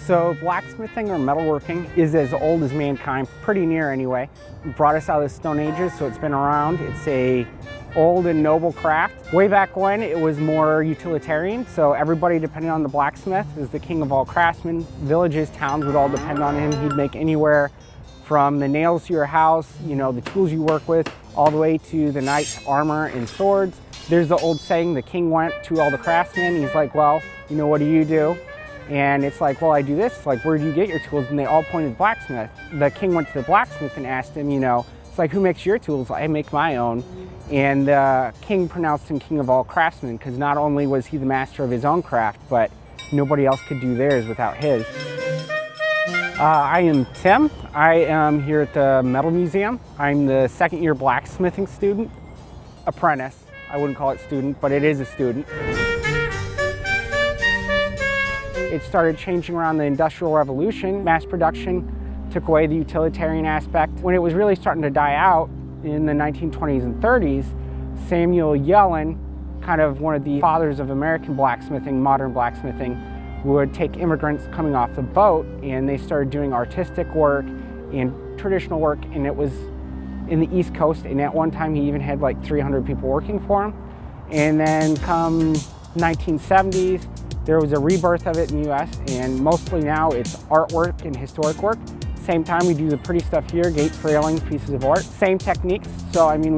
So blacksmithing or metalworking is as old as mankind, pretty near anyway. It brought us out of the Stone Ages, so it's been around. It's a old and noble craft. Way back when, it was more utilitarian, so everybody depended on the blacksmith as the king of all craftsmen. Villages, towns would all depend on him. He'd make anywhere from the nails to your house, the tools you work with, all the way to the knight's armor and swords. There's the old saying, the king went to all the craftsmen. He's like, well, what do you do? And it's like, well, I do this. It's like, where do you get your tools? And they all pointed to blacksmith. The king went to the blacksmith and asked him, it's like, who makes your tools? I make my own. And the king pronounced him king of all craftsmen because not only was he the master of his own craft, but nobody else could do theirs without his. I am Tim. I am here at the Metal Museum. I'm the second-year blacksmithing student, apprentice. I wouldn't call it student, but it is a student. It started changing around the Industrial Revolution. Mass production took away the utilitarian aspect. When it was really starting to die out in the 1920s and 30s, Samuel Yellen, kind of one of the fathers of American blacksmithing, modern blacksmithing, would take immigrants coming off the boat and they started doing artistic work and traditional work, and it was in the East Coast, and at one time he even had like 300 people working for him. And then come 1970s, there was a rebirth of it in the US, and mostly now it's artwork and historic work. Same time we do the pretty stuff here, gates, railings, pieces of art. Same techniques, so I mean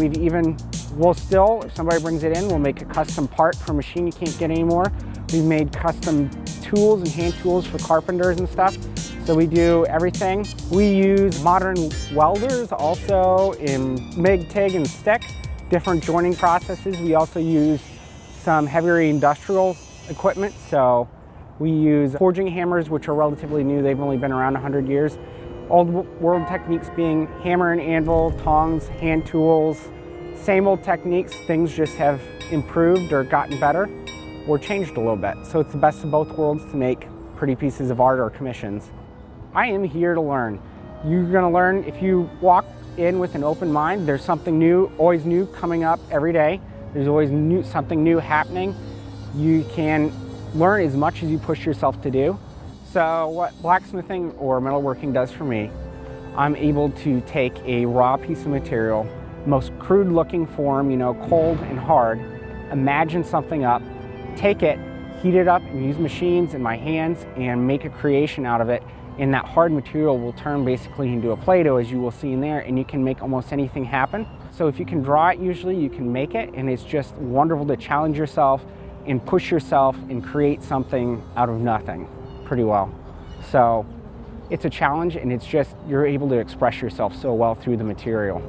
we'll still, if somebody brings it in, we'll make a custom part for a machine you can't get anymore. We've made custom tools and hand tools for carpenters and stuff. So we do everything. We use modern welders also in MIG, TIG, and stick, different joining processes. We also use some heavier industrial equipment. So we use forging hammers, which are relatively new. They've only been around 100 years. Old world techniques being hammer and anvil, tongs, hand tools. Same old techniques, things just have improved or gotten better or changed a little bit. So it's the best of both worlds to make pretty pieces of art or commissions. I am here to learn. You're gonna learn if you walk in with an open mind. There's something new, always new coming up every day. There's always something new happening. You can learn as much as you push yourself to do. So what blacksmithing or metalworking does for me, I'm able to take a raw piece of material, most crude looking form, cold and hard, imagine something up, take it, heat it up, and use machines and my hands and make a creation out of it. And that hard material will turn basically into a Play-Doh, as you will see in there, and you can make almost anything happen. So if you can draw it, usually you can make it, and it's just wonderful to challenge yourself and push yourself and create something out of nothing pretty well. So it's a challenge, and it's just, you're able to express yourself so well through the material.